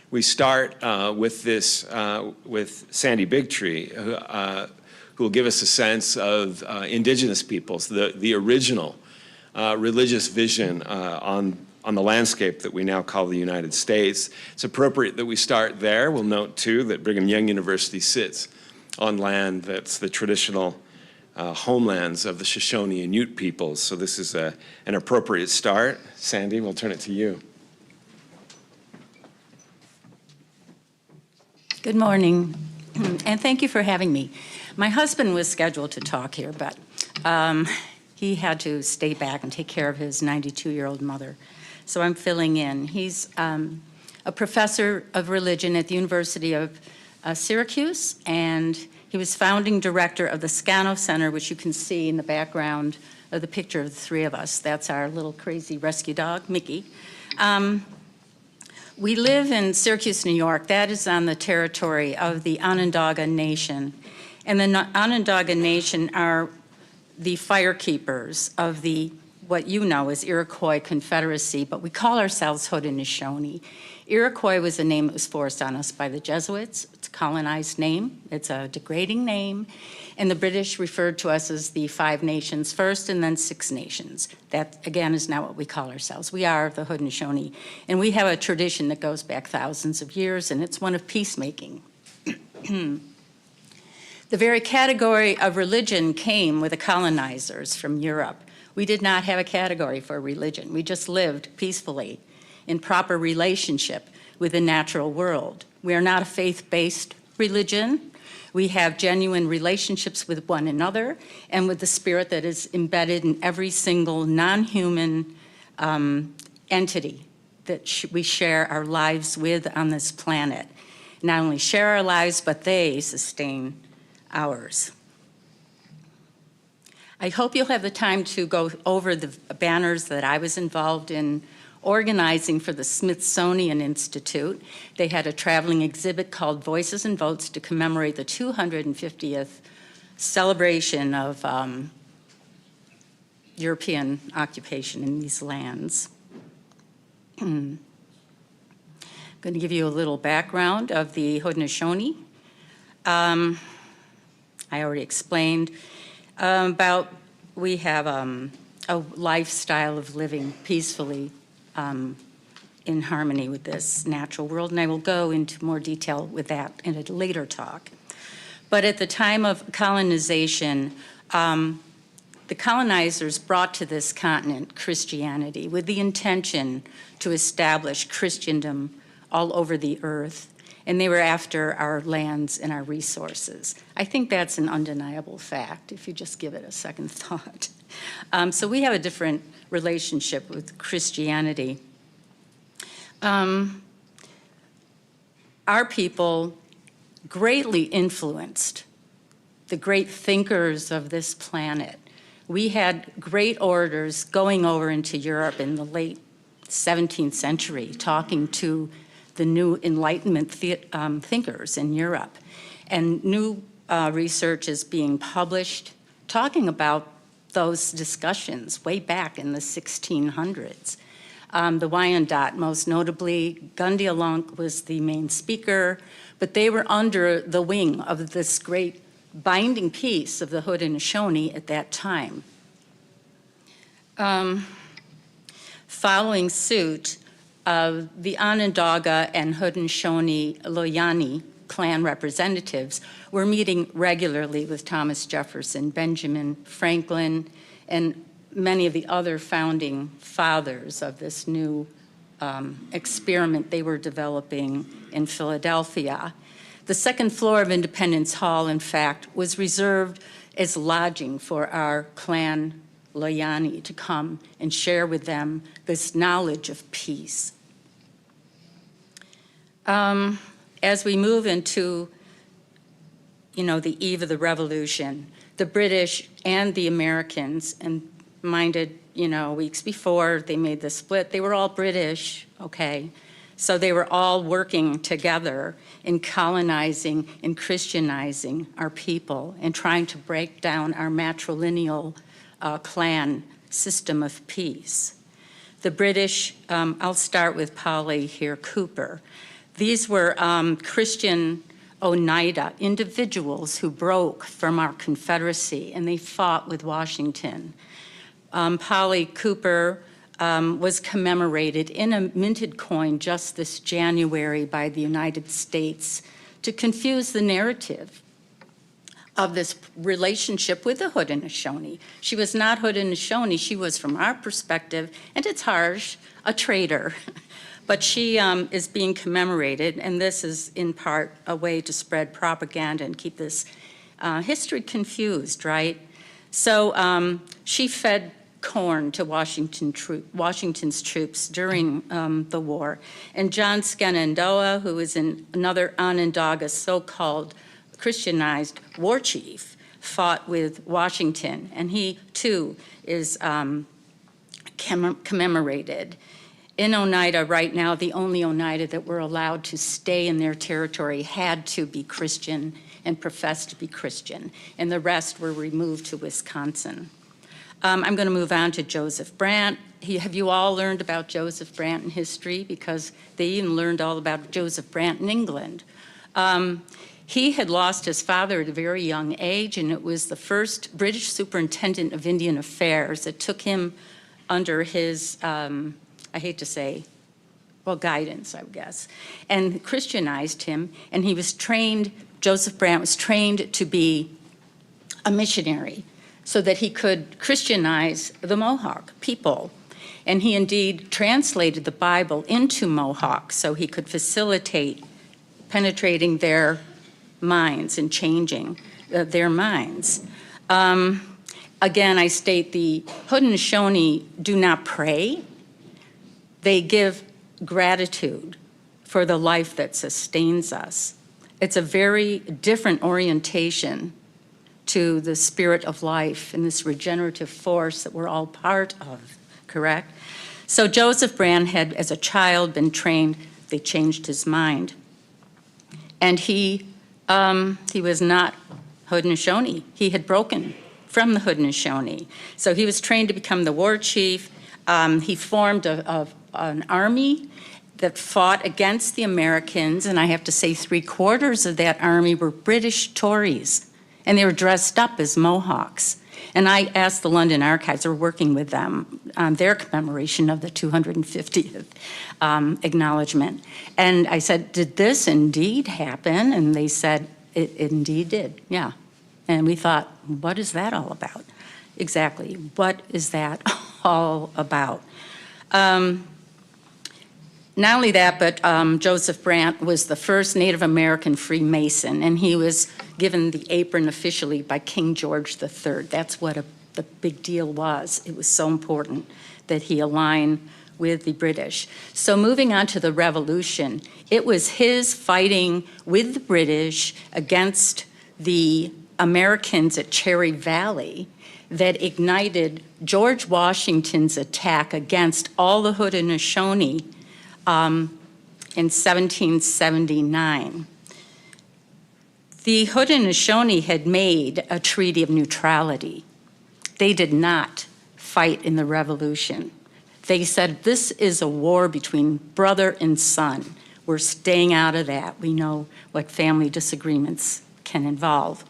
We start with this, with Sandy Bigtree, who will give us a sense of Indigenous peoples, the original religious vision on the landscape that we now call the United States. It's appropriate that we start there. We'll note, too, that Brigham Young University sits on land that's the traditional homelands of the Shoshone and Ute peoples. So this is an appropriate start. Sandy, we'll turn it to you. Good morning, and thank you for having me. My husband was scheduled to talk here, but he had to stay back and take care of his 92-year-old mother. So I'm filling in. He's a professor of religion at the University of Syracuse, and he was founding director of the Scano Center, which you can see in the background of the picture of the three of us. That's our little crazy rescue dog, Mickey. We live in Syracuse, New York. That is on the territory of the Onondaga Nation. And the Onondaga Nation are the firekeepers of the, what you know as Iroquois Confederacy, but we call ourselves Haudenosaunee. Iroquois was a name that was forced on us by the Jesuits. It's a colonized name. It's a degrading name. And the British referred to us as the 5 nations first and then 6 nations. That, again, is not what we call ourselves. We are the Haudenosaunee. And we have a tradition that goes back thousands of years, and it's one of peacemaking. The very category of religion came with the colonizers from Europe. We did not have a category for religion. We just lived peacefully in proper relationship with the natural world. We are not a faith-based religion. We have genuine relationships with one another and with the spirit that is embedded in every single non-human entity that we share our lives with on this planet. Not only share our lives, but they sustain ours. I hope you'll have the time to go over the banners that I was involved in organizing for the Smithsonian Institute. They had a traveling exhibit called Voices and Votes to commemorate the 250th celebration of European occupation in these lands. I'm going to give you a little background of the Haudenosaunee. I already explained about we have a lifestyle of living peacefully in harmony with this natural world, and I will go into more detail with that in a later talk. But at the time of colonization, the colonizers brought to this continent Christianity with the intention to establish Christendom all over the earth, and they were after our lands and our resources. I think that's an undeniable fact if you just give it a second thought. So we have a different relationship with Christianity. Our people greatly influenced the great thinkers of this planet. We had great orators going over into Europe in the late 17th century, talking to the new Enlightenment thinkers in Europe. And new research is being published talking about those discussions way back in the 1600s. The Wyandot, most notably, Gundyalunk was the main speaker, but they were under the wing of this great binding piece of the Haudenosaunee at that time. Following suit, the Onondaga and Haudenosaunee-Loyani clan representatives were meeting regularly with Thomas Jefferson, Benjamin Franklin, and many of the other founding fathers of this new experiment they were developing in Philadelphia. The second floor of Independence Hall, in fact, was reserved as lodging for our clan Loyani to come and share with them this knowledge of peace. As we move into, the eve of the revolution, the British and the Americans, and minded, weeks before they made the split, they were all British, okay? So they were all working together in colonizing and Christianizing our people and trying to break down our matrilineal clan system of peace. The British, I'll start with Polly here, Cooper. These were Christian Oneida, individuals who broke from our Confederacy, and they fought with Washington. Polly Cooper was commemorated in a minted coin just this January by the United States to confuse the narrative of this relationship with the Haudenosaunee. She was not Haudenosaunee, she was, from our perspective, and it's harsh, a traitor. But she is being commemorated, and this is in part a way to spread propaganda and keep this history confused, right? So she fed corn to Washington's troops during the war. And John Shenandoah, who is another Onondaga so-called Christianized war chief, fought with Washington, and he too is commemorated. In Oneida right now, the only Oneida that were allowed to stay in their territory had to be Christian and profess to be Christian, and the rest were removed to Wisconsin. I'm going to move on to Joseph Brant. Have you all learned about Joseph Brant in history? Because they even learned all about Joseph Brant in England. He had lost his father at a very young age, and it was the first British superintendent of Indian Affairs that took him under his, I hate to say, well, guidance, I guess, and Christianized him. And he was trained, Joseph Brant was trained to be a missionary so that he could Christianize the Mohawk people. And he indeed translated the Bible into Mohawk so he could facilitate penetrating their minds and changing their minds. Again, I state the Haudenosaunee do not pray. They give gratitude for the life that sustains us. It's a very different orientation to the spirit of life and this regenerative force that we're all part of, correct? So Joseph Brant had, as a child, been trained. They changed his mind. And he was not Haudenosaunee. He had broken from the Haudenosaunee. So he was trained to become the war chief. He formed an army that fought against the Americans, and I have to say 3/4 of that army were British Tories, and they were dressed up as Mohawks. And I asked the London Archives, we're working with them on their commemoration of the 250th acknowledgement. And I said, did this indeed happen? And they said, it indeed did, yeah. And we thought, what is that all about? Exactly, what is that all about? Not only that, but Joseph Brant was the first Native American Freemason, and he was given the apron officially by King George III. That's what the big deal was. It was so important that he align with the British. So moving on to the Revolution, it was his fighting with the British against the Americans at Cherry Valley that ignited George Washington's attack against all the Haudenosaunee in 1779. The Haudenosaunee had made a treaty of neutrality. They did not fight in the Revolution. They said, this is a war between brother and son. We're staying out of that. We know what family disagreements can involve.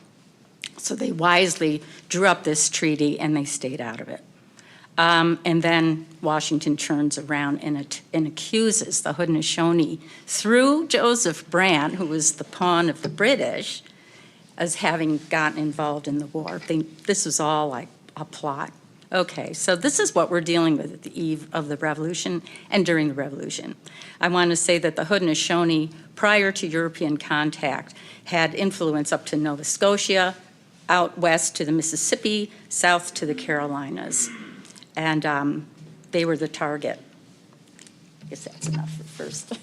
So they wisely drew up this treaty and they stayed out of it. And then Washington turns around and accuses the Haudenosaunee through Joseph Brant, who was the pawn of the British, as having gotten involved in the war. This was all like a plot. Okay, so this is what we're dealing with at the eve of the Revolution and during the Revolution. I want to say that the Haudenosaunee, prior to European contact, had influence up to Nova Scotia, out west to the Mississippi, south to the Carolinas. And they were the target. I guess that's enough for first.